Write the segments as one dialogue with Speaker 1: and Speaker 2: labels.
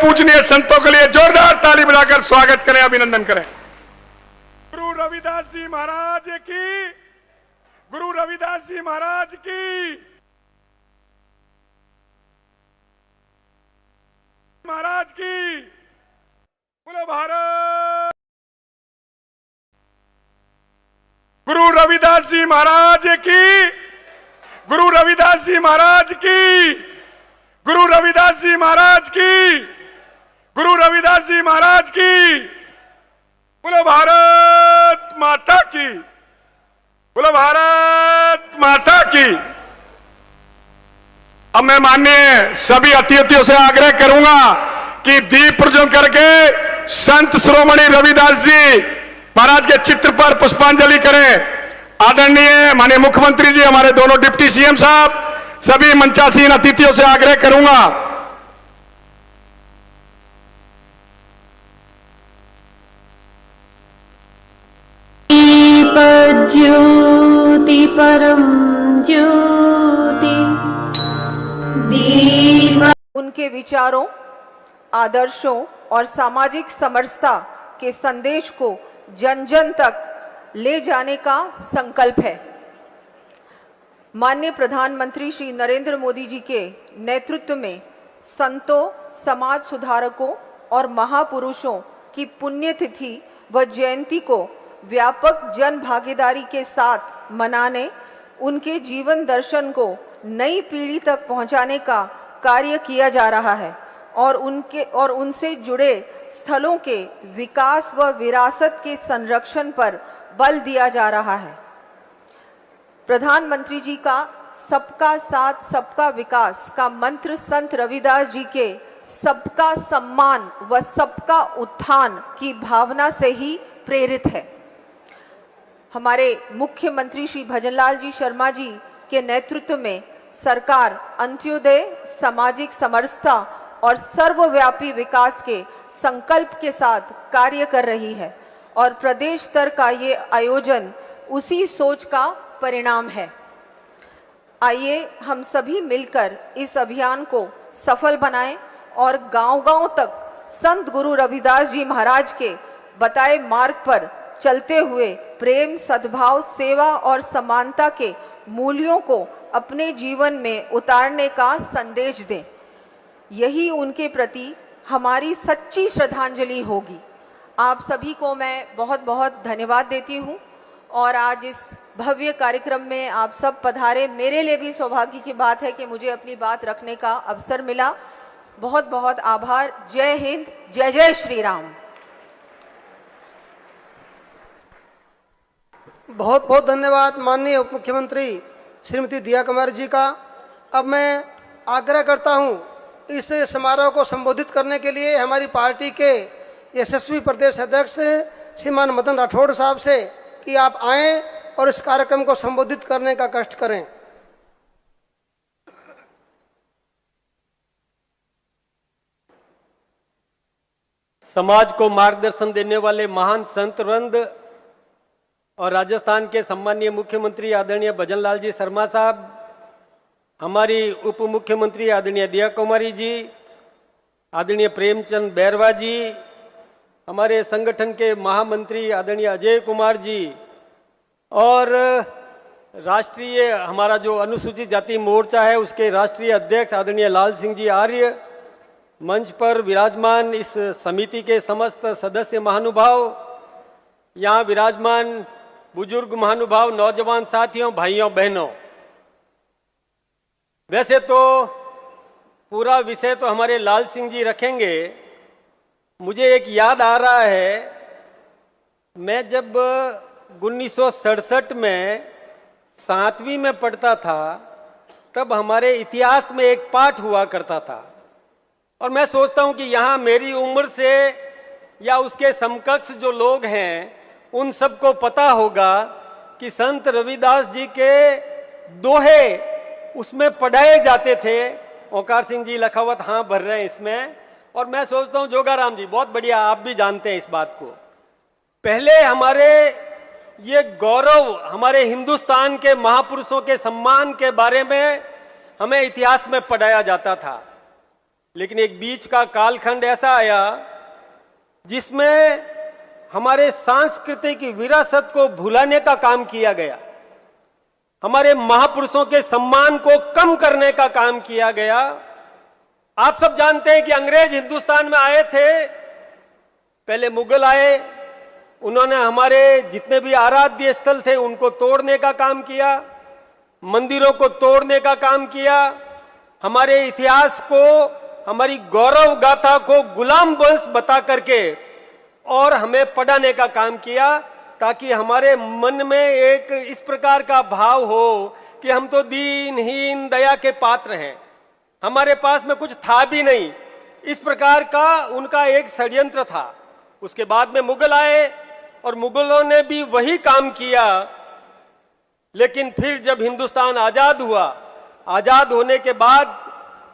Speaker 1: पूजनीय संतों के लिए जोरदार ताली बजाकर स्वागत करें, अभिनंदन करें। गुरु रविदास जी महाराज की, गुरु रविदास जी महाराज की, महाराज की। बोलो भारत। गुरु रविदास जी महाराज की, गुरु रविदास जी महाराज की, गुरु रविदास जी महाराज की, गुरु रविदास जी महाराज की। बोलो भारत माता की, बोलो भारत माता की। अब मैं माननीय सभी अतिथियों से आग्रह करूंगा कि दीप प्रज्वलन करके संत शिरोमणि रविदास जी महाराज के चित्र पर पुष्पांजलि करें। आदरणीय माननीय मुख्यमंत्री जी, हमारे दोनों डिप्टी सीएम साहब, सभी मंचासीन अतिथियों से आग्रह करूंगा।
Speaker 2: ज्योति परम ज्योति।
Speaker 3: उनके विचारों, आदर्शों और सामाजिक समरसता के संदेश को जन जन तक ले जाने का संकल्प है। माननीय प्रधानमंत्री श्री नरेंद्र मोदी जी के नेतृत्व में संतों, समाज सुधारकों और महापुरुषों की पुण्यतिथि व जयंती को व्यापक जन भागीदारी के साथ मनाने, उनके जीवन दर्शन को नई पीढ़ी तक पहुंचाने का कार्य किया जा रहा है और उनसे जुड़े स्थलों के विकास व विरासत के संरक्षण पर बल दिया जा रहा है। प्रधानमंत्री जी का सबका साथ सबका विकास का मंत्र संत रविदास जी के सबका सम्मान व सबका उत्थान की भावना से ही प्रेरित है। हमारे मुख्यमंत्री श्री भजनलाल जी शर्मा जी के नेतृत्व में सरकार अंत्योदय, सामाजिक समरसता और सर्वव्यापी विकास के संकल्प के साथ कार्य कर रही है और प्रदेश स्तर का ये आयोजन उसी सोच का परिणाम है। आइए हम सभी मिलकर इस अभियान को सफल बनाएं और गांव-गांव तक संत गुरु रविदास जी महाराज के बताए मार्ग पर चलते हुए प्रेम, सद्भाव, सेवा और समानता के मूल्यों को अपने जीवन में उतारने का संदेश दें। यही उनके प्रति हमारी सच्ची श्रद्धांजलि होगी। आप सभी को मैं बहुत बहुत धन्यवाद देती हूँ और आज इस भव्य कार्यक्रम में आप सब पधारे। मेरे लिए भी सौभाग्य की बात है कि मुझे अपनी बात रखने का अवसर मिला। बहुत बहुत आभार। जय हिंद, जय जय श्री राम।
Speaker 4: बहुत बहुत धन्यवाद माननीय उप मुख्यमंत्री श्रीमती दिया कुमारी जी का। अब मैं आग्रह करता हूं इस समारोह को संबोधित करने के लिए हमारी पार्टी के यशस्वी प्रदेश अध्यक्ष श्रीमान मदन राठौड़ साहब से कि आप आएं और इस कार्यक्रम को संबोधित करने का कष्ट करें।
Speaker 5: समाज को मार्गदर्शन देने वाले महान संत वृंद और राजस्थान के सम्मानीय मुख्यमंत्री आदरणीय भजनलाल जी शर्मा साहब, हमारी उप मुख्यमंत्री आदरणीय दिया कुमारी जी, आदरणीय प्रेमचंद बैरवा जी, हमारे संगठन के महामंत्री आदरणीय अजय कुमार जी और राष्ट्रीय हमारा जो अनुसूचित जाति मोर्चा है उसके राष्ट्रीय अध्यक्ष आदरणीय लाल सिंह जी आर्य, मंच पर विराजमान इस समिति के समस्त सदस्य महानुभाव, यहाँ विराजमान बुजुर्ग महानुभाव, नौजवान साथियों, भाइयों बहनों। वैसे तो पूरा विषय तो हमारे लाल सिंह जी रखेंगे। मुझे एक याद आ रहा है, मैं जब 1967 में 7वीं में पढ़ता था तब हमारे इतिहास में एक पाठ हुआ करता था और मैं सोचता हूं कि यहाँ मेरी उम्र से या उसके समकक्ष जो लोग हैं उन सबको पता होगा कि संत रविदास जी के दोहे उसमें पढ़ाए जाते थे। ओंकार सिंह जी लखावत हाँ भर रहे हैं इसमें। और मैं सोचता हूँ जोगाराम जी बहुत बढ़िया, आप भी जानते हैं इस बात को। पहले हमारे ये गौरव, हमारे हिंदुस्तान के महापुरुषों के सम्मान के बारे में हमें इतिहास में पढ़ाया जाता था। लेकिन एक बीच का कालखंड ऐसा आया जिसमें हमारे सांस्कृतिक विरासत को भुलाने का काम किया गया, हमारे महापुरुषों के सम्मान को कम करने का काम किया गया। आप सब जानते हैं कि अंग्रेज हिंदुस्तान में आए थे, पहले मुगल आए, उन्होंने हमारे जितने भी आराध्य स्थल थे उनको तोड़ने का काम किया, मंदिरों को तोड़ने का काम किया, हमारे इतिहास को, हमारी गौरव गाथा को गुलाम वंश बता करके और हमें पढ़ाने का काम किया, ताकि हमारे मन में एक इस प्रकार का भाव हो कि हम तो दीनहीन दया के पात्र हैं, हमारे पास में कुछ था भी नहीं। इस प्रकार का उनका एक षड्यंत्र था। उसके बाद में मुगल आए और मुगलों ने भी वही काम किया। लेकिन फिर जब हिंदुस्तान आजाद हुआ, आजाद होने के बाद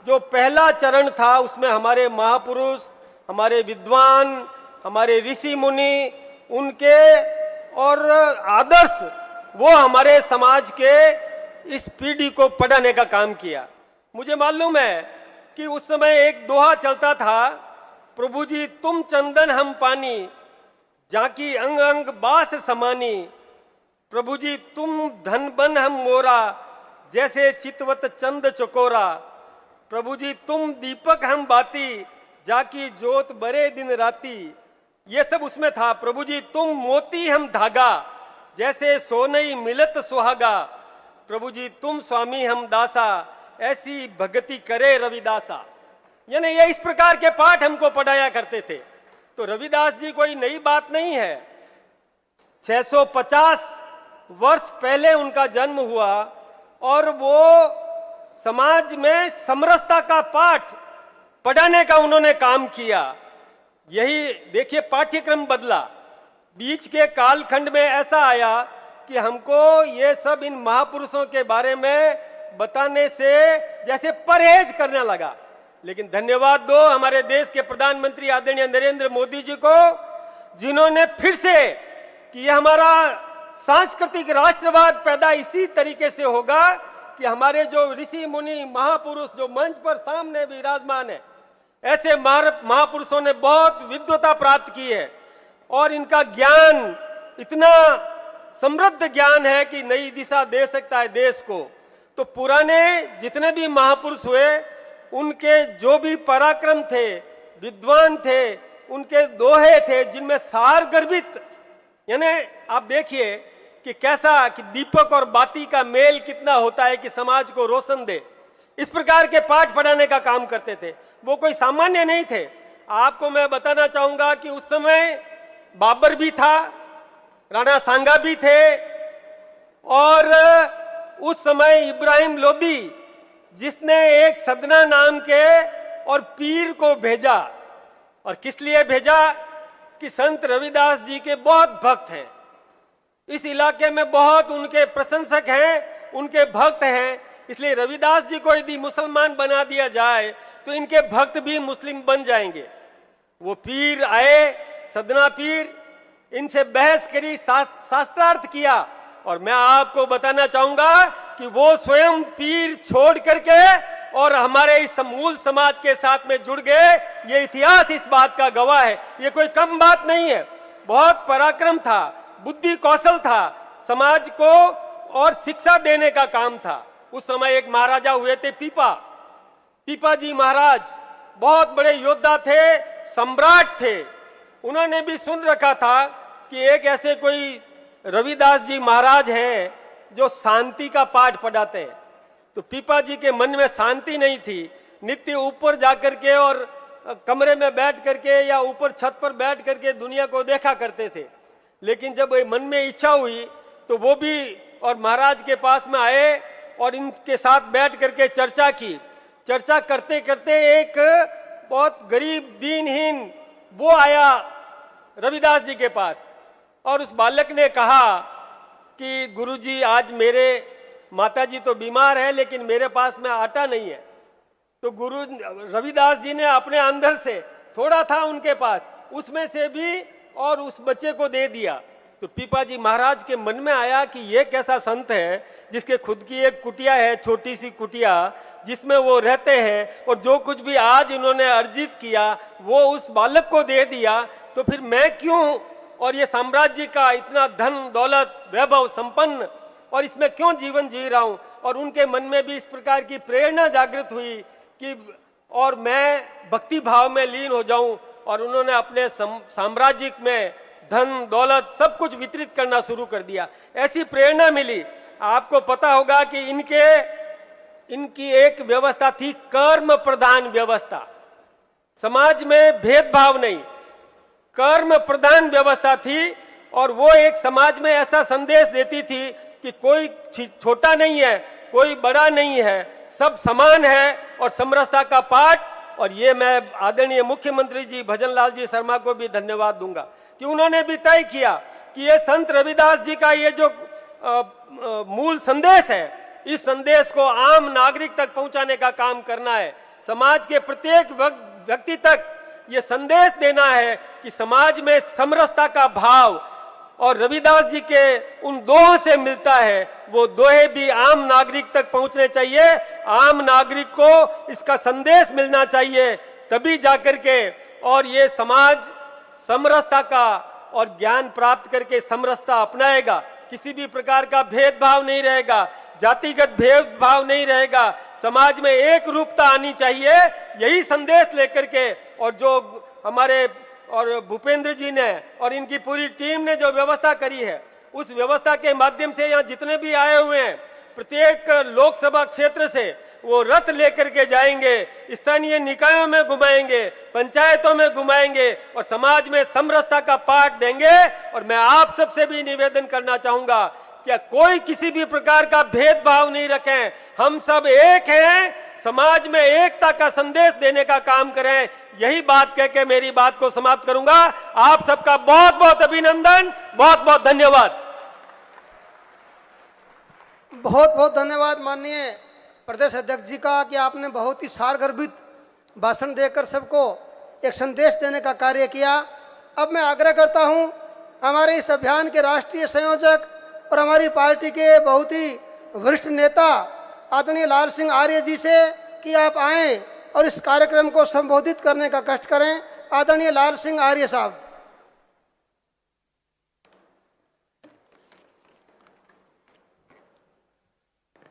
Speaker 5: जो पहला चरण था उसमें हमारे महापुरुष, हमारे विद्वान, हमारे ऋषि मुनि, उनके और आदर्श वो हमारे समाज के इस पीढ़ी को पढ़ाने का काम किया। मुझे मालूम है कि उस समय एक दोहा चलता था, प्रभु जी तुम चंदन हम पानी, जाकी अंग अंग बास समानी, प्रभु जी तुम धन बन हम मोरा, जैसे चितवत चंद चकोरा, प्रभु जी तुम दीपक हम बाती, जाकी जोत बरे दिन राती। ये सब उसमें था। प्रभु जी तुम मोती हम धागा, जैसे सोनई मिलत सुहागा, प्रभु जी तुम स्वामी हम दासा, ऐसी भक्ति करे रविदासा। यानी ये इस प्रकार के पाठ हमको पढ़ाया करते थे। तो रविदास जी कोई नई बात नहीं है, 650 वर्ष पहले उनका जन्म हुआ और वो समाज में समरसता का पाठ पढ़ाने का उन्होंने काम किया। यही देखिए, पाठ्यक्रम बदला, बीच के कालखंड में ऐसा आया कि हमको ये सब इन महापुरुषों के बारे में बताने से जैसे परहेज करने लगा। लेकिन धन्यवाद दो हमारे देश के प्रधानमंत्री आदरणीय नरेंद्र मोदी जी को, जिन्होंने फिर से कि ये हमारा सांस्कृतिक राष्ट्रवाद पैदा इसी तरीके से होगा कि हमारे जो ऋषि मुनि महापुरुष जो मंच पर सामने विराजमान है, ऐसे महापुरुषों ने बहुत विद्वता प्राप्त की है और इनका ज्ञान इतना समृद्ध ज्ञान है कि नई दिशा दे सकता है देश को। तो पुराने जितने भी महापुरुष हुए, उनके जो भी पराक्रम थे, विद्वान थे, उनके दोहे थे जिनमें सार गर्भित, यानी आप देखिए कि कैसा कि दीपक और बाती का मेल कितना होता है कि समाज को रोशन दे। इस प्रकार के पाठ पढ़ाने का काम करते थे। वो कोई सामान्य नहीं थे। आपको मैं बताना चाहूंगा कि उस समय बाबर भी था, राणा सांगा भी थे और उस समय इब्राहिम लोदी, जिसने एक सदना नाम के और पीर को भेजा। और किस लिए भेजा कि संत रविदास जी के बहुत भक्त हैं, इस इलाके में बहुत उनके प्रशंसक हैं, उनके भक्त हैं। इसलिए रविदास जी को यदि मुसलमान बना दिया जाए तो इनके भक्त भी मुस्लिम बन जाएंगे। वो पीर आए, सदना पीर, इनसे बहस करी, शास्त्रार्थ किया। और मैं आपको बताना चाहूंगा कि वो स्वयं पीर छोड़ करके और हमारे इस मूल समाज के साथ में जुड़ गए। ये इतिहास इस बात का गवाह है। ये कोई कम बात नहीं है। बहुत पराक्रम था, बुद्धि कौशल था, समाज को और शिक्षा देने का काम था। उस समय एक महाराजा हुए थे पीपा जी महाराज, बहुत बड़े योद्धा थे, सम्राट थे। उन्होंने भी सुन रखा था कि एक ऐसे कोई रविदास जी महाराज हैं जो शांति का पाठ पढ़ाते हैं। तो पीपा जी के मन में शांति नहीं थी। नित्य ऊपर जाकर के और कमरे में बैठ करके या ऊपर छत पर बैठ करके दुनिया को देखा करते थे। लेकिन जब मन में इच्छा हुई तो वो भी और महाराज के पास में आए और इनके साथ बैठ करके चर्चा की। चर्चा करते करते एक बहुत गरीब दीनहीन वो आया रविदास जी के पास और उस बालक ने कहा कि गुरुजी आज मेरे माताजी तो बीमार है लेकिन मेरे पास में आटा नहीं है। तो गुरु रविदास जी ने अपने अंदर से, थोड़ा था उनके पास, उसमें से भी और उस बच्चे को दे दिया। तो पीपाजी महाराज के मन में आया कि ये कैसा संत है जिसके खुद की एक कुटिया है, छोटी सी कुटिया, जिसमें वो रहते हैं, और जो कुछ भी आज इन्होंने अर्जित किया वो उस बालक को दे दिया, तो फिर मैं क्यों, और ये साम्राज्य का इतना धन दौलत वैभव संपन्न, और इसमें क्यों जीवन जी रहा हूं। और उनके मन में भी इस प्रकार की प्रेरणा जागृत हुई कि और मैं भक्ति भाव में लीन हो जाऊं, और उन्होंने अपने साम्राज्य में धन दौलत सब कुछ वितरित करना शुरू कर दिया। ऐसी प्रेरणा मिली। आपको पता होगा कि इनकी एक व्यवस्था थी, कर्म प्रधान व्यवस्था। समाज में भेदभाव नहीं, कर्म प्रधान व्यवस्था थी, और वो एक समाज में ऐसा संदेश देती थी कि कोई छोटा नहीं है, कोई बड़ा नहीं है, सब समान है, और समरसता का पाठ। और ये मैं आदरणीय मुख्यमंत्री जी भजन लाल जी शर्मा को भी धन्यवाद दूंगा कि उन्होंने भी तय किया कि ये संत रविदास जी का ये जो मूल संदेश है, इस संदेश को आम नागरिक तक पहुंचाने का काम करना है। समाज के प्रत्येक व्यक्ति तक ये संदेश देना है कि समाज में समरसता का भाव और रविदास जी के उन दोहों से मिलता है, वो दोहे भी आम नागरिक तक पहुंचने चाहिए। आम नागरिक को इसका संदेश मिलना चाहिए, तभी जाकर के और ये समाज समरसता का और ज्ञान प्राप्त करके समरसता अपनाएगा। किसी भी प्रकार का भेदभाव नहीं रहेगा, जातिगत भेदभाव नहीं रहेगा, समाज में एक रूपता आनी चाहिए। यही संदेश लेकर के, और जो हमारे और भूपेंद्र जी ने और इनकी पूरी टीम ने जो व्यवस्था करी है, उस व्यवस्था के माध्यम से यहाँ जितने भी आए हुए हैं, प्रत्येक लोकसभा क्षेत्र से वो रथ लेकर के जाएंगे, स्थानीय निकायों में घुमाएंगे, पंचायतों में घुमाएंगे, और समाज में समरसता का पाठ देंगे। और मैं आप सबसे भी निवेदन करना चाहूंगा कि कोई किसी भी प्रकार का भेदभाव नहीं रखें, हम सब एक हैं, समाज में एकता का संदेश देने का काम करें। यही बात कह के मेरी बात को समाप्त करूंगा। आप सबका बहुत बहुत अभिनंदन, बहुत बहुत धन्यवाद।
Speaker 4: बहुत बहुत धन्यवाद माननीय प्रदेश अध्यक्ष जी का कि आपने बहुत ही सारगर्भित भाषण देकर सबको एक संदेश देने का कार्य किया। अब मैं आग्रह करता हूं हमारे इस अभियान के राष्ट्रीय संयोजक और हमारी पार्टी के बहुत ही वरिष्ठ नेता आदरणीय लाल सिंह आर्य जी से कि आप आएं और इस कार्यक्रम को संबोधित करने का कष्ट करें। आदरणीय लाल सिंह आर्य साहब।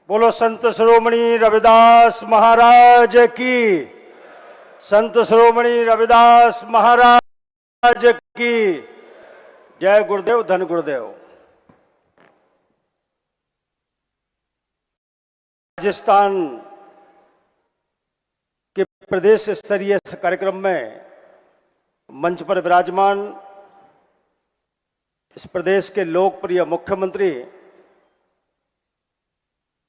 Speaker 6: बोलो संत शिरोमणि रविदास महाराज की, संत शिरोमणि रविदास महाराज की जय। गुरुदेव, धन गुरुदेव। राजस्थान के प्रदेश स्तरीय इस कार्यक्रम में मंच पर विराजमान इस प्रदेश के लोकप्रिय मुख्यमंत्री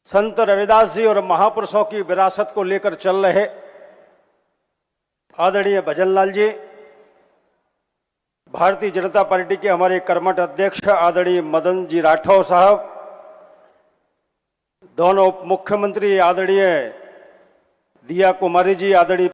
Speaker 6: संत रविदास जी और महापुरुषों की विरासत को लेकर चल रहे आदरणीय भजनलाल जी, भारतीय जनता पार्टी के हमारे कर्मठ अध्यक्ष आदरणीय मदन जी राठौर साहब, दोनों उप मुख्यमंत्री आदरणीय दिया कुमारी जी, आदरणीय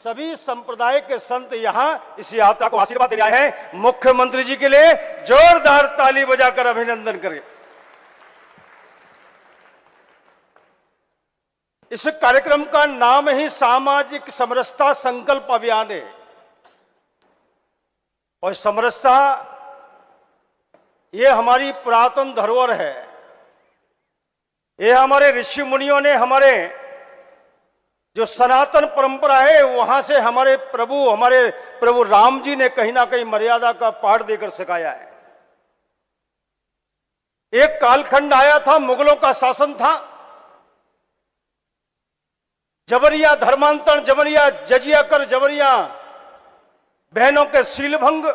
Speaker 6: सभी संप्रदाय के संत यहाँ इस यात्रा को आशीर्वाद देने आए हैं। मुख्यमंत्री जी के लिए जोरदार ताली बजाकर अभिनंदन करें। इस कार्यक्रम का नाम ही सामाजिक समरसता संकल्प अभियान है। और समरसता ये हमारी पुरातन धरोहर है। ये हमारे ऋषि मुनियों ने, हमारे जो सनातन परंपरा है, वहां से हमारे प्रभु राम जी ने कहीं ना कहीं मर्यादा का पाठ देकर सिखाया है। एक कालखंड आया था, मुगलों का शासन था, जबरिया धर्मांतरण, जबरिया जजिया कर, जबरिया बहनों के शीलभंग,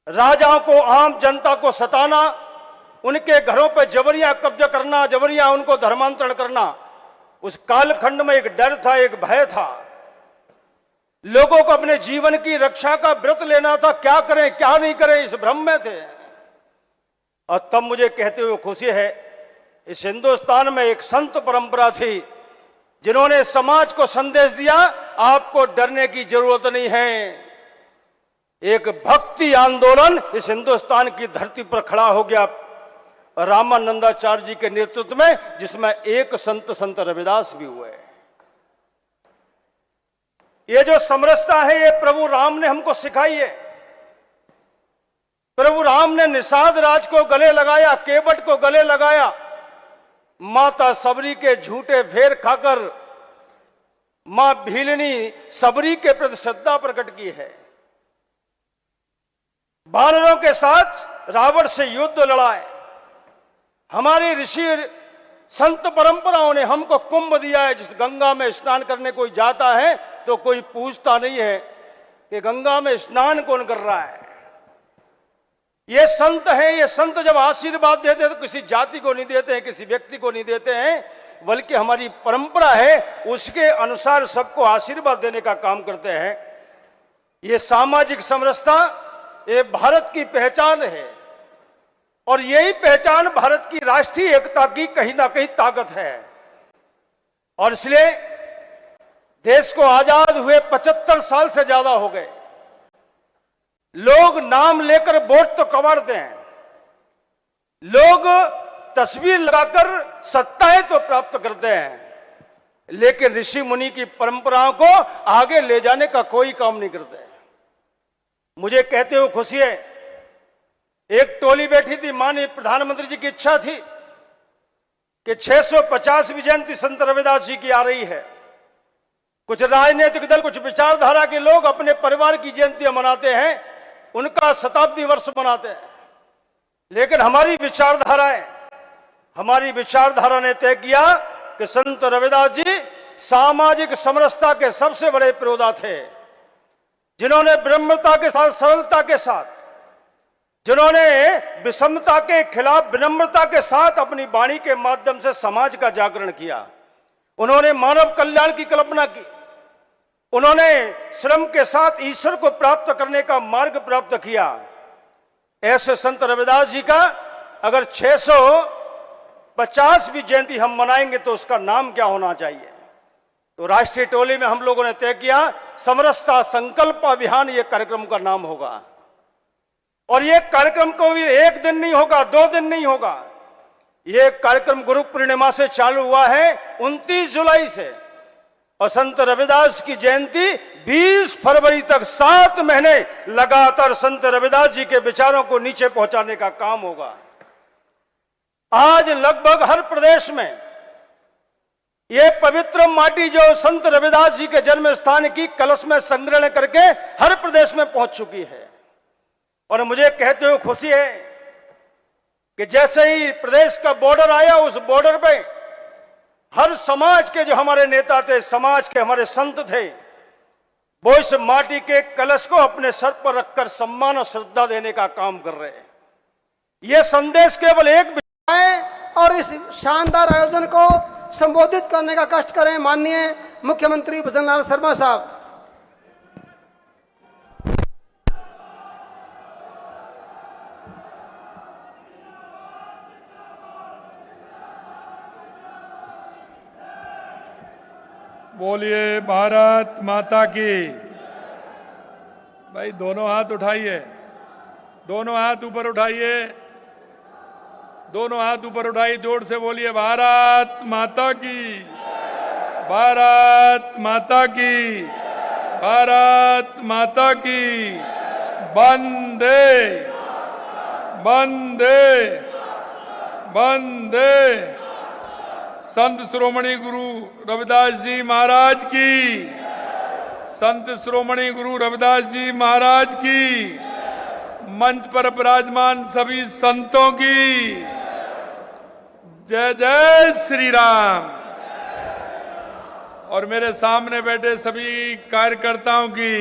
Speaker 6: राजाओं को, आम जनता को सताना, उनके घरों पर जबरिया कब्जा करना, जबरिया उनको धर्मांतरण करना। उस कालखंड में एक डर था, एक भय था। लोगों को अपने जीवन की रक्षा का व्रत लेना था, क्या करें क्या नहीं करें, इस भ्रम में थे। और तब मुझे कहते हुए खुशी है, इस हिंदुस्तान में एक संत परंपरा थी जिन्होंने समाज को संदेश दिया, आपको डरने की जरूरत नहीं है। एक भक्ति आंदोलन इस हिंदुस्तान की धरती पर खड़ा हो गया रामानंदाचार्य जी के नेतृत्व में, जिसमें एक संत रविदास भी हुए। ये जो समरसता है, ये प्रभु राम ने हमको सिखाई है। प्रभु राम ने निषाद राज को गले लगाया, केवट को गले लगाया, माता सबरी के झूठे फेर खाकर मां भीलनी सबरी के प्रति श्रद्धा प्रकट की है। वानरों के साथ रावण से युद्ध लड़ाए। हमारे ऋषि संत परंपराओं ने हमको कुंभ दिया है। जिस गंगा में स्नान करने कोई जाता है तो कोई पूछता नहीं है कि गंगा में स्नान कौन कर रहा है। ये संत हैं। ये संत जब आशीर्वाद देते हैं तो किसी जाति को नहीं देते हैं, किसी व्यक्ति को नहीं देते हैं, बल्कि हमारी परंपरा है उसके अनुसार सबको आशीर्वाद देने का काम करते हैं। ये सामाजिक समरसता ये भारत की पहचान है और यही पहचान भारत की राष्ट्रीय एकता की कहीं ना कहीं ताकत है। और इसलिए देश को आजाद हुए 75 साल से ज्यादा हो गए। लोग नाम लेकर वोट तो कवाड़ते हैं, लोग तस्वीर लगाकर सत्ताएं तो प्राप्त करते हैं, लेकिन ऋषि मुनि की परंपराओं को आगे ले जाने का कोई काम नहीं करते। मुझे कहते हुए खुशी है, एक टोली बैठी थी, माननीय प्रधानमंत्री जी की इच्छा थी कि 650वीं जयंती संत रविदास जी की आ रही है। कुछ राजनीतिक दल, कुछ विचारधारा के लोग अपने परिवार की जयंतियां मनाते हैं, उनका शताब्दी वर्ष मनाते हैं, लेकिन हमारी विचारधारा ने तय किया कि संत रविदास जी सामाजिक समरसता के सबसे बड़े प्रोदा थे, जिन्होंने विनम्रता के साथ, सरलता के साथ, जिन्होंने विषमता के खिलाफ विनम्रता के साथ अपनी वाणी के माध्यम से समाज का जागरण किया। उन्होंने मानव कल्याण की कल्पना की। उन्होंने श्रम के साथ ईश्वर को प्राप्त करने का मार्ग प्राप्त किया। ऐसे संत रविदास जी का अगर 650वीं जयंती हम मनाएंगे तो उसका नाम क्या होना चाहिए? तो राष्ट्रीय टोली में हम लोगों ने तय किया समरसता संकल्प अभियान ये कार्यक्रम का नाम होगा। और ये कार्यक्रम को भी एक दिन नहीं होगा, 2 दिन नहीं होगा। ये कार्यक्रम गुरु पूर्णिमा से चालू हुआ है 29 जुलाई से, और संत रविदास की जयंती 20 फरवरी तक 7 महीने लगातार संत रविदास जी के विचारों को नीचे पहुंचाने का काम होगा। आज लगभग हर प्रदेश में ये पवित्र माटी जो संत रविदास जी के जन्म स्थान की कलश में संग्रहण करके हर प्रदेश में पहुंच चुकी है। और मुझे कहते हुए खुशी है कि जैसे ही प्रदेश का बॉर्डर आया, उस बॉर्डर पे हर समाज के जो हमारे नेता थे, समाज के हमारे संत थे, वो इस माटी के कलश को अपने सर पर रखकर सम्मान और श्रद्धा देने का काम कर रहे हैं। यह संदेश केवल एक
Speaker 4: और इस शानदार आयोजन को संबोधित करने का कष्ट करें माननीय मुख्यमंत्री भजन लाल शर्मा साहब।
Speaker 7: बोलिए भारत माता की। भाई दोनों हाथ उठाइए, दोनों हाथ ऊपर उठाइए, दोनों हाथ ऊपर उठाइए, जोर से बोलिए भारत माता की, भारत माता की, भारत माता की। वंदे वंदे वंदे। संत शिरोमणि गुरु रविदास जी महाराज की, संत शिरोमणि गुरु रविदास जी महाराज की, मंच पर विराजमान सभी संतों की जय जय श्री राम। और मेरे सामने बैठे सभी कार्यकर्ताओं की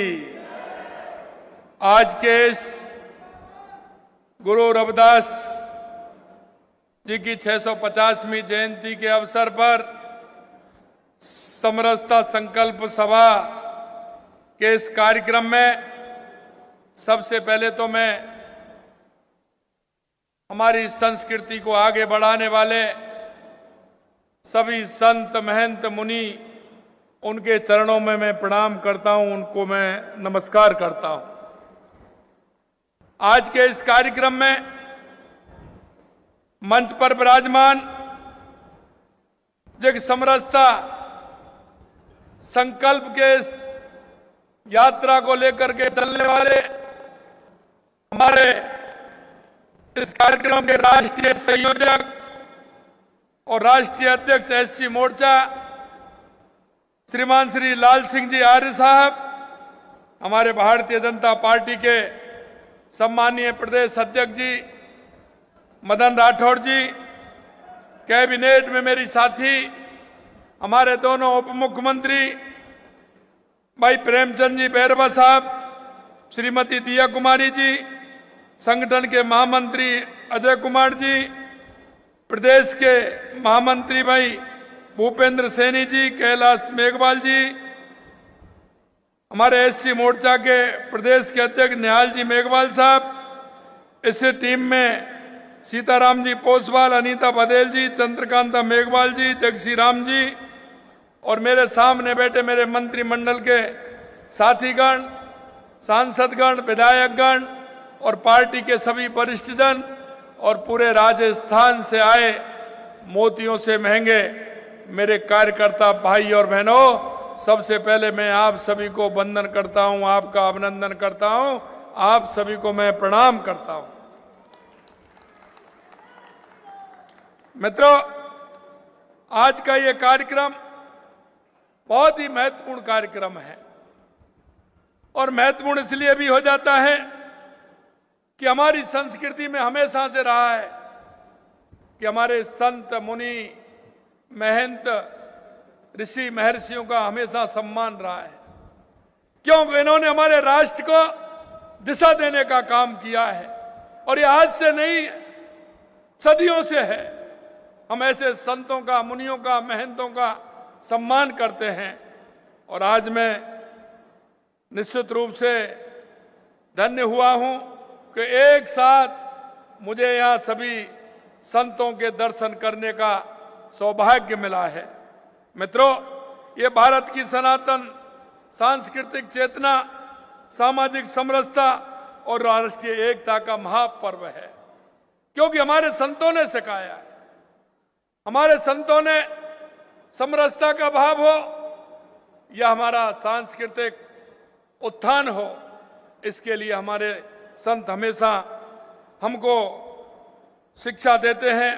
Speaker 7: आज के इस गुरु रविदास जी की 650वीं जयंती के अवसर पर समरसता संकल्प सभा के इस कार्यक्रम में सबसे पहले तो मैं हमारी संस्कृति को आगे बढ़ाने वाले सभी संत महंत मुनि, उनके चरणों में मैं प्रणाम करता हूं, उनको मैं नमस्कार करता हूं। आज के इस कार्यक्रम में मंच पर विराजमान जग समरसता संकल्प के इस यात्रा को लेकर के चलने वाले हमारे इस कार्यक्रम के राष्ट्रीय संयोजक और राष्ट्रीय अध्यक्ष एससी मोर्चा श्रीमान श्री लाल सिंह जी आर्य साहब, हमारे भारतीय जनता पार्टी के सम्मानीय प्रदेश अध्यक्ष जी मदन राठौड़ जी, कैबिनेट में मेरी साथी हमारे दोनों उप मुख्यमंत्री भाई प्रेमचंद जी बैरवा साहब, श्रीमती दिया कुमारी जी, संगठन के महामंत्री अजय कुमार जी, प्रदेश के महामंत्री भाई भूपेंद्र सैनी जी, कैलाश मेघवाल जी, हमारे एससी मोर्चा के प्रदेश के अध्यक्ष निहाल जी मेघवाल साहब, इस टीम में सीताराम जी पोसवाल, अनीता बघेल जी, चंद्रकांता मेघवाल जी, जगसी राम जी और मेरे सामने बैठे मेरे मंत्रिमंडल के साथीगण, सांसदगण, विधायकगण और पार्टी के सभी वरिष्ठ जन और पूरे राजस्थान से आए मोतियों से महंगे मेरे कार्यकर्ता भाई और बहनों, सबसे पहले मैं आप सभी को वंदन करता हूं, आपका अभिनंदन करता हूं, आप सभी को मैं प्रणाम करता हूं। मित्रों, आज का ये कार्यक्रम बहुत ही महत्वपूर्ण कार्यक्रम है और महत्वपूर्ण इसलिए भी हो जाता है कि हमारी संस्कृति में हमेशा से रहा है कि हमारे संत मुनि महंत ऋषि महर्षियों का हमेशा सम्मान रहा है, क्योंकि इन्होंने हमारे राष्ट्र को दिशा देने का काम किया है। और ये आज से नहीं है, सदियों से है। हम ऐसे संतों का, मुनियों का, महंतों का सम्मान करते हैं। और आज मैं निश्चित रूप से धन्य हुआ हूं कि एक साथ मुझे यहां सभी संतों के दर्शन करने का सौभाग्य मिला है। मित्रों, ये भारत की सनातन सांस्कृतिक चेतना, सामाजिक समरसता और राष्ट्रीय एकता का महापर्व है, क्योंकि हमारे संतों ने सिखाया है। हमारे संतों ने समरसता का भाव हो या हमारा सांस्कृतिक उत्थान हो, इसके लिए हमारे संत हमेशा हमको शिक्षा देते हैं।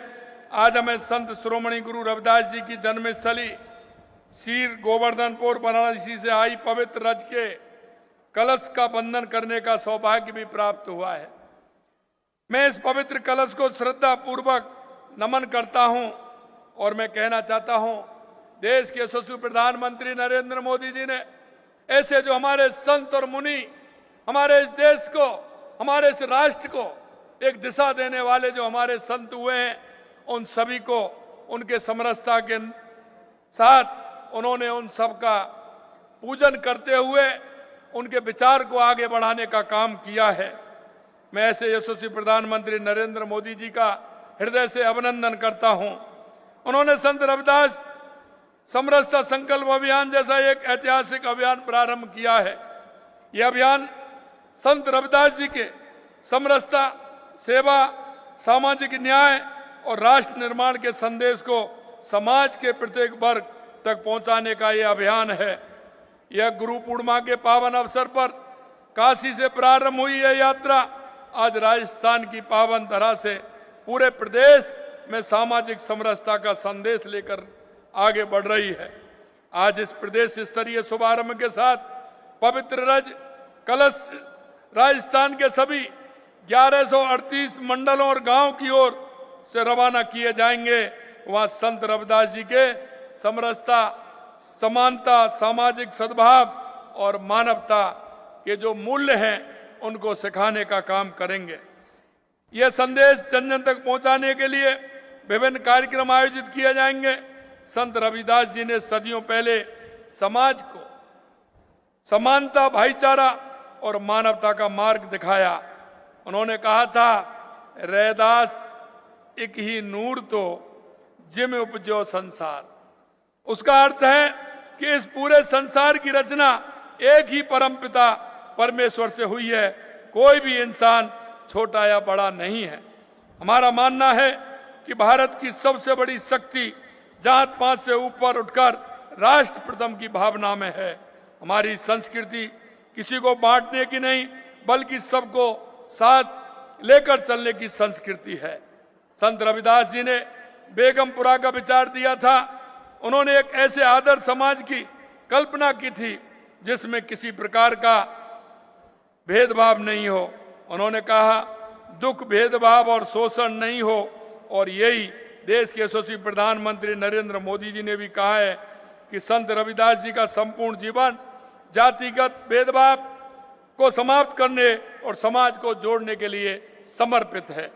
Speaker 7: आज हमें संत शिरोमणि गुरु रविदास जी की जन्मस्थली शीर गोवर्धनपुर वाराणसी से आई पवित्र रज के कलश का बंधन करने का सौभाग्य भी प्राप्त हुआ है। मैं इस पवित्र कलश को श्रद्धा पूर्वक नमन करता हूं और मैं कहना चाहता हूं, देश के यशस्वी प्रधानमंत्री नरेंद्र मोदी जी ने ऐसे जो हमारे संत और मुनि हमारे इस देश को, हमारे इस राष्ट्र को एक दिशा देने वाले जो हमारे संत हुए हैं, उन सभी को उनके समरसता के साथ उन्होंने उन सब का पूजन करते हुए उनके विचार को आगे बढ़ाने का काम किया है। मैं ऐसे यशस्वी प्रधानमंत्री नरेंद्र मोदी जी का हृदय से अभिनंदन करता हूं। उन्होंने संत रविदास समरसता संकल्प अभियान जैसा एक ऐतिहासिक अभियान प्रारंभ किया है। यह अभियान संत रविदास जी के समरसता, सेवा, सामाजिक न्याय और राष्ट्र निर्माण के संदेश को समाज के प्रत्येक वर्ग तक पहुंचाने का यह अभियान है। यह गुरु पूर्णिमा के पावन अवसर पर काशी से प्रारंभ हुई यह यात्रा आज राजस्थान की पावन धरा से पूरे प्रदेश में सामाजिक समरसता का संदेश लेकर आगे बढ़ रही है। आज इस प्रदेश स्तरीय शुभारंभ के साथ पवित्र रज कलश राजस्थान के सभी 1138 मंडलों और गांव की ओर से रवाना किए जाएंगे। वहां संत रविदास जी के समरसता, समानता, सामाजिक सद्भाव और मानवता के जो मूल्य हैं उनको सिखाने का काम करेंगे। यह संदेश जन जन तक पहुंचाने के लिए विभिन्न कार्यक्रम आयोजित किए जाएंगे। संत रविदास जी ने सदियों पहले समाज को समानता, भाईचारा और मानवता का मार्ग दिखाया। उन्होंने कहा था, रैदास एक ही नूर तो जिम उपजो संसार। उसका अर्थ है कि इस पूरे संसार की रचना एक ही परमपिता परमेश्वर से हुई है। कोई भी इंसान छोटा या बड़ा नहीं है। हमारा मानना है कि भारत की सबसे बड़ी शक्ति जात पात से ऊपर उठकर राष्ट्र प्रथम की भावना में है। हमारी संस्कृति किसी को बांटने की नहीं बल्कि सबको साथ लेकर चलने की संस्कृति है। संत रविदास जी ने बेगमपुरा का विचार दिया था। उन्होंने एक ऐसे आदर्श समाज की कल्पना की थी जिसमें किसी प्रकार का भेदभाव नहीं हो। उन्होंने कहा, दुख, भेदभाव और शोषण नहीं हो। और यही देश के यशस्वी प्रधानमंत्री नरेंद्र मोदी जी ने भी कहा है कि संत रविदास जी का संपूर्ण जीवन जातिगत भेदभाव को समाप्त करने और समाज को जोड़ने के लिए समर्पित है।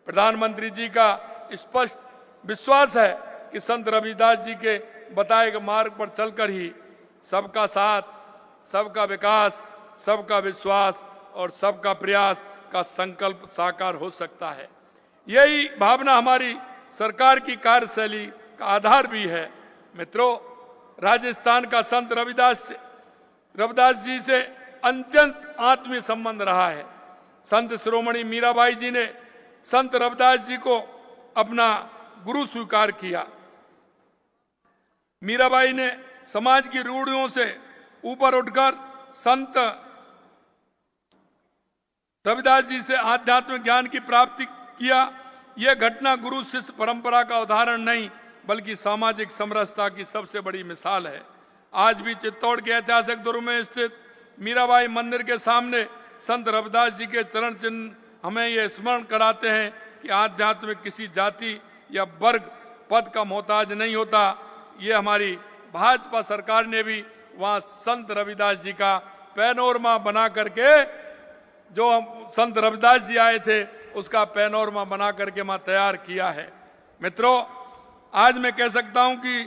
Speaker 7: प्रधानमंत्री जी का स्पष्ट विश्वास है कि संत रविदास जी के बताए गए मार्ग पर चलकर ही सबका साथ, सबका विकास, सबका विश्वास और सबका प्रयास का संकल्प साकार हो सकता है। यही भावना हमारी सरकार की कार्यशैली का आधार भी है। मित्रों, राजस्थान का संत रविदास जी से अत्यंत आत्मीय संबंध रहा है। संत शिरोमणि मीराबाई जी ने संत रविदास जी को अपना गुरु स्वीकार किया। मीराबाई ने समाज की रूढ़ियों से ऊपर उठकर संत रविदास जी से आध्यात्मिक ज्ञान की प्राप्ति किया। यह घटना गुरु शिष्य परंपरा का उदाहरण नहीं बल्कि सामाजिक समरसता की सबसे बड़ी मिसाल है। आज भी चित्तौड़ के ऐतिहासिक दुर्ग में स्थित मीराबाई मंदिर के सामने संत रविदास जी के चरण चिन्ह हमें यह स्मरण कराते हैं कि आध्यात्मिक किसी जाति या वर्ग पद का मोहताज नहीं होता। ये हमारी भाजपा सरकार ने भी वहां संत रविदास जी का पैनोरमा बना करके, जो संत रविदास जी आए थे उसका पैनोरमा बना करके वहां तैयार किया है। मित्रों, आज मैं कह सकता हूं कि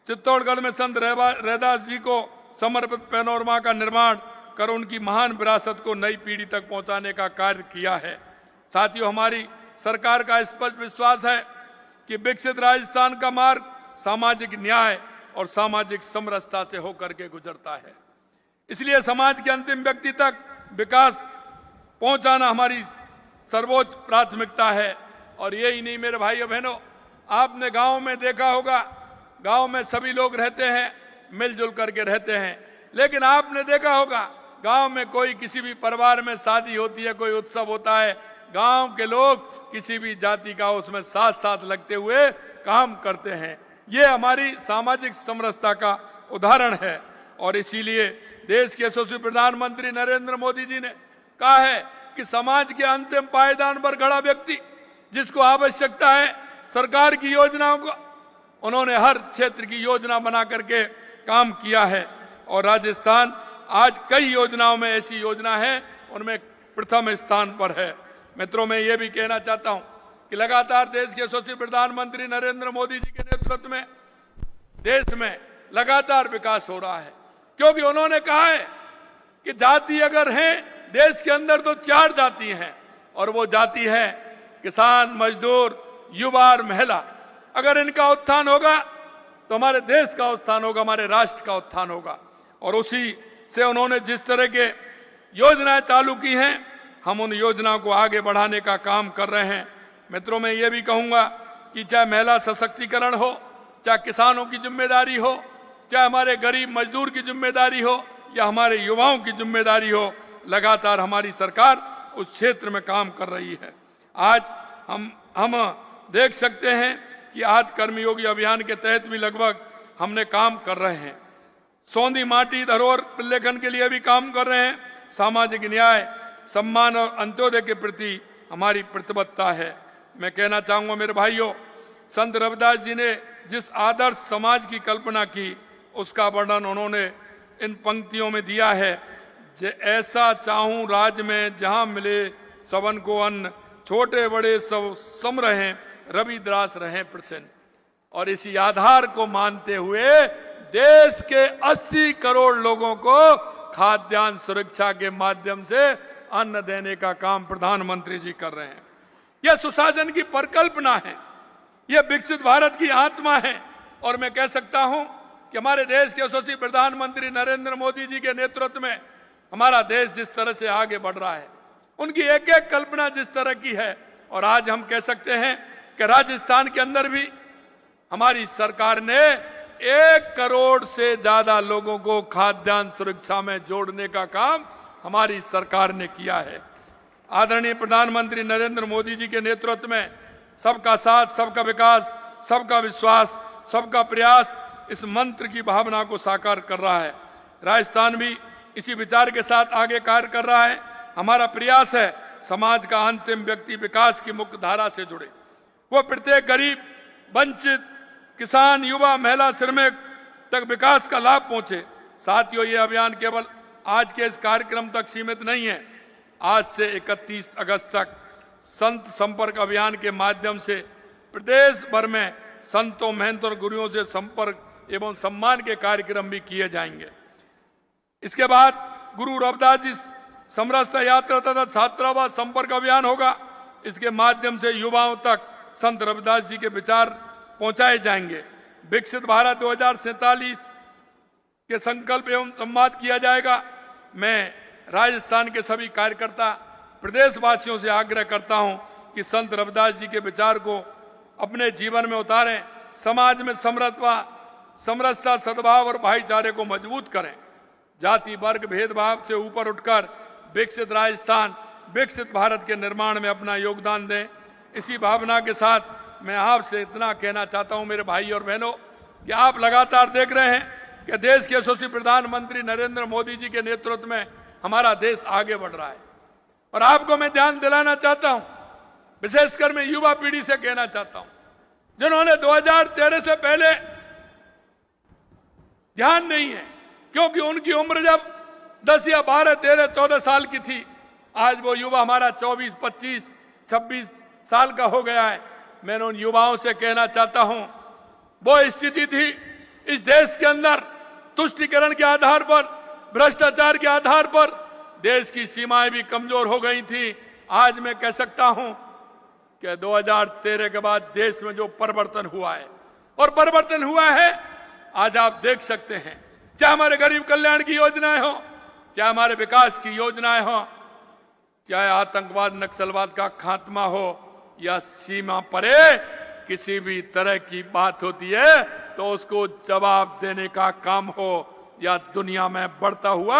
Speaker 7: चित्तौड़गढ़ में संत रविदास जी को समर्पित पैनोरमा का निर्माण कर उनकी महान विरासत को नई पीढ़ी तक पहुंचाने का कार्य किया है। साथियों, हमारी सरकार का स्पष्ट विश्वास है कि विकसित राजस्थान का मार्ग सामाजिक न्याय और सामाजिक समरसता से होकर के गुजरता है। इसलिए समाज के अंतिम व्यक्ति तक विकास पहुंचाना हमारी सर्वोच्च प्राथमिकता है। और यही नहीं मेरे भाइयों बहनों, आपने गांव में देखा होगा, गांव में सभी लोग रहते हैं, मिलजुल करके रहते हैं। लेकिन आपने देखा होगा गांव में कोई किसी भी परिवार में शादी होती है, कोई उत्सव होता है, गांव के लोग किसी भी जाति का उसमें साथ साथ लगते हुए काम करते हैं। ये हमारी सामाजिक समरसता का उदाहरण है। और इसीलिए देश के यशस्वी प्रधानमंत्री नरेंद्र मोदी जी ने कहा है कि समाज के अंतिम पायदान पर खड़ा व्यक्ति जिसको आवश्यकता है सरकार की योजनाओं को, उन्होंने हर क्षेत्र की योजना बना करके काम किया है। और राजस्थान आज कई योजनाओं में ऐसी योजना है उनमें प्रथम स्थान पर है। मित्रों, मैं ये भी कहना चाहता हूं कि लगातार देश के यशस्वी प्रधानमंत्री नरेंद्र मोदी जी के नेतृत्व में देश में लगातार विकास हो रहा है। क्योंकि उन्होंने कहा है कि जाति अगर है देश के अंदर तो 4 जाति हैं, और वो जाति है किसान, मजदूर, युवा और महिला। अगर इनका उत्थान होगा तो हमारे देश का उत्थान होगा, हमारे राष्ट्र का उत्थान होगा। और उसी से उन्होंने जिस तरह के योजनाएं चालू की हैं, हम उन योजनाओं को आगे बढ़ाने का काम कर रहे हैं। मित्रों, मैं ये भी कहूंगा कि चाहे महिला सशक्तिकरण हो, चाहे किसानों की जिम्मेदारी हो, चाहे हमारे गरीब मजदूर की जिम्मेदारी हो, या हमारे युवाओं की जिम्मेदारी हो, लगातार हमारी सरकार उस क्षेत्र में काम कर रही है। आज हम देख सकते हैं कि आज कर्मयोगी अभियान के तहत भी लगभग हमने काम कर रहे हैं। सौंधी माटी धरोहर लेखन के लिए भी काम कर रहे हैं। सामाजिक न्याय, सम्मान और अंत्योदय के प्रति हमारी प्रतिबद्धता है। मैं कहना चाहूंगा मेरे भाइयों, संत रविदास जी ने जिस आदर्श समाज की कल्पना की, उसका वर्णन उन्होंने इन पंक्तियों में दिया है। जे ऐसा चाहूं राज में जहां मिले सबन को अन्न, छोटे बड़े सब सम रहें, रविदास रहें प्रसन्न। और इसी आधार को मानते हुए देश के 80 करोड़ लोगों को खाद्यान्न सुरक्षा के माध्यम से अन्न देने का काम प्रधानमंत्री जी कर रहे हैं। यह सुशासन की परिकल्पना है, यह विकसित भारत की आत्मा है। और मैं कह सकता हूं कि हमारे देश के यशस्वी प्रधानमंत्री नरेंद्र मोदी जी के नेतृत्व में हमारा देश जिस तरह से आगे बढ़ रहा है, उनकी एक एक कल्पना जिस तरह की है, और आज हम कह सकते हैं कि राजस्थान के अंदर भी हमारी सरकार ने 1 करोड़ से ज्यादा लोगों को खाद्यान्न सुरक्षा में जोड़ने का काम हमारी सरकार ने किया है। आदरणीय प्रधानमंत्री नरेंद्र मोदी जी के नेतृत्व में सबका साथ, सबका विकास, सबका विश्वास, सबका प्रयास, इस मंत्र की भावना को साकार कर रहा है। राजस्थान भी इसी विचार के साथ आगे कार्य कर रहा है। हमारा प्रयास है समाज का अंतिम व्यक्ति विकास की मुख्य धारा से जुड़े, वो प्रत्येक गरीब, वंचित, किसान, युवा, महिला, श्रमिक तक विकास का लाभ पहुंचे। साथियों, ये अभियान केवल आज के इस कार्यक्रम तक सीमित नहीं है। आज से 31 अगस्त तक संत संपर्क अभियान के माध्यम से प्रदेश भर में संतों, महंत और गुरुओं से संपर्क एवं सम्मान के कार्यक्रम भी किए जाएंगे। इसके बाद गुरु रविदास जी समरसता यात्रा तथा छात्रावास संपर्क अभियान होगा। इसके माध्यम से युवाओं तक संत रविदास जी के विचार पहुंचाए जाएंगे। विकसित भारत 2047 के संकल्प एवं संवाद किया जाएगा। मैं राजस्थान के सभी कार्यकर्ता, प्रदेशवासियों से आग्रह करता हूं कि संत रविदास जी के विचार को अपने जीवन में उतारें, समाज में समरसता, सद्भाव और भाईचारे को मजबूत करें। जाति, वर्ग, भेदभाव से ऊपर उठकर विकसित राजस्थान, विकसित भारत के निर्माण में अपना योगदान दें। इसी भावना के साथ मैं आपसे इतना कहना चाहता हूं मेरे भाई और बहनों कि आप लगातार देख रहे हैं कि देश के यशस्वी प्रधानमंत्री नरेंद्र मोदी जी के नेतृत्व में हमारा देश आगे बढ़ रहा है। और आपको मैं ध्यान दिलाना चाहता हूं, विशेषकर मैं युवा पीढ़ी से कहना चाहता हूं, जिन्होंने 2013 से पहले ध्यान नहीं है, क्योंकि उनकी उम्र जब 10 या 12, 13, 14 साल की थी, आज वो युवा हमारा 24, 25, 26 साल का हो गया है। मैं उन युवाओं से कहना चाहता हूं, वो स्थिति थी इस देश के अंदर तुष्टीकरण के आधार पर, भ्रष्टाचार के आधार पर देश की सीमाएं भी कमजोर हो गई थी। आज मैं कह सकता हूं कि 2013 के बाद देश में जो परिवर्तन हुआ है, और परिवर्तन हुआ है आज आप देख सकते हैं, चाहे हमारे गरीब कल्याण की योजनाएं हो, चाहे हमारे विकास की योजनाएं हो, चाहे आतंकवाद, नक्सलवाद का खात्मा हो, या सीमा परे किसी भी तरह की बात होती है तो उसको जवाब देने का काम हो, या दुनिया में बढ़ता हुआ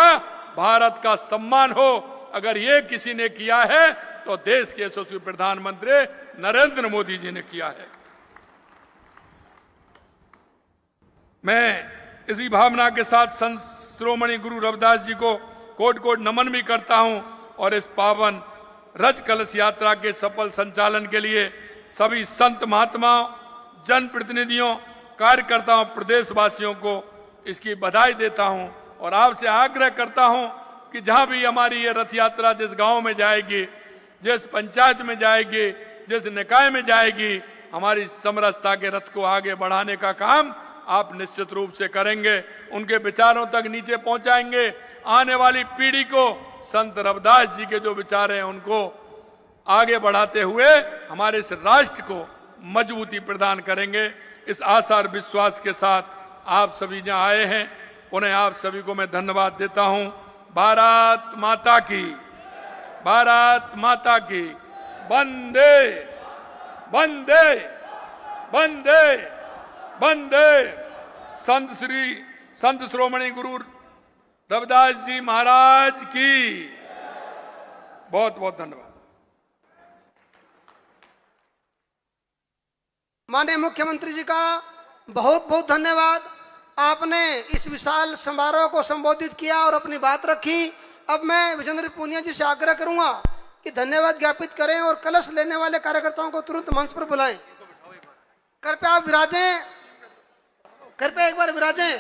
Speaker 7: भारत का सम्मान हो, अगर ये किसी ने किया है तो देश के यशस्वी प्रधानमंत्री नरेंद्र मोदी जी ने किया है। मैं इसी भावना के साथ संत शिरोमणि गुरु रविदास जी को कोट कोट नमन भी करता हूं, और इस पावन रज कलश यात्रा के सफल संचालन के लिए सभी संत महात्माओं, जनप्रतिनिधियों, कार्यकर्ताओं, प्रदेशवासियों को इसकी बधाई देता हूं। और आपसे आग्रह करता हूं कि जहां भी हमारी ये रथ यात्रा जिस गांव में जाएगी, जिस पंचायत में जाएगी, जिस निकाय में जाएगी, हमारी समरसता के रथ को आगे बढ़ाने का काम आप निश्चित रूप से करेंगे, उनके विचारों तक नीचे पहुंचाएंगे। आने वाली पीढ़ी को संत रविदास जी के जो विचार हैं उनको आगे बढ़ाते हुए हमारे इस राष्ट्र को मजबूती प्रदान करेंगे। इस आशा और विश्वास के साथ आप सभी जहां आए हैं, उन्हें आप सभी को मैं धन्यवाद देता हूं। भारत माता की, भारत माता की, वंदे वंदे वंदे वंदे। संत श्रोमणी गुरु रविदास जी महाराज की बहुत बहुत धन्यवाद।
Speaker 4: माननीय मुख्यमंत्री जी का बहुत बहुत धन्यवाद। आपने इस विशाल समारोह को संबोधित किया और अपनी बात रखी। अब मैं विजेंद्र पूनिया जी से आग्रह करूंगा कि धन्यवाद ज्ञापित करें और कलश लेने वाले कार्यकर्ताओं को तुरंत मंच पर बुलाएं। कृपया आप विराजें, कृपया एक बार विराजें।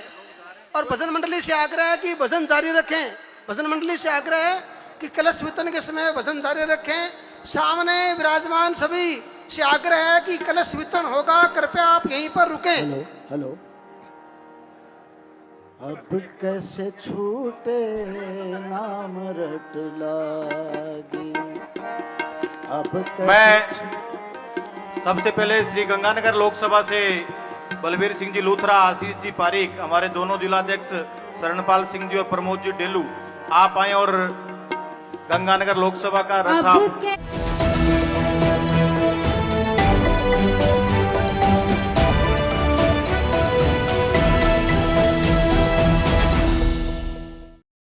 Speaker 4: और भजन मंडली से आग्रह है कि भजन जारी रखें। भजन मंडली से आग्रह है कि कलश वितरण के समय भजन जारी रखें। सामने विराजमान सभी से आग्रह है कि कलश वितरण होगा, कृपया आप यहीं पर रुकें।
Speaker 8: Hello hello. अब कैसे छूटे नाम रट लागी, अब
Speaker 9: मैं सबसे पहले श्री गंगानगर लोकसभा से बलबीर सिंह जी लूथरा, आशीष जी पारिक, हमारे दोनों जिलाध्यक्ष शरणपाल सिंह जी और प्रमोद जी डेलू, आप आए और गंगानगर लोकसभा का रथ आप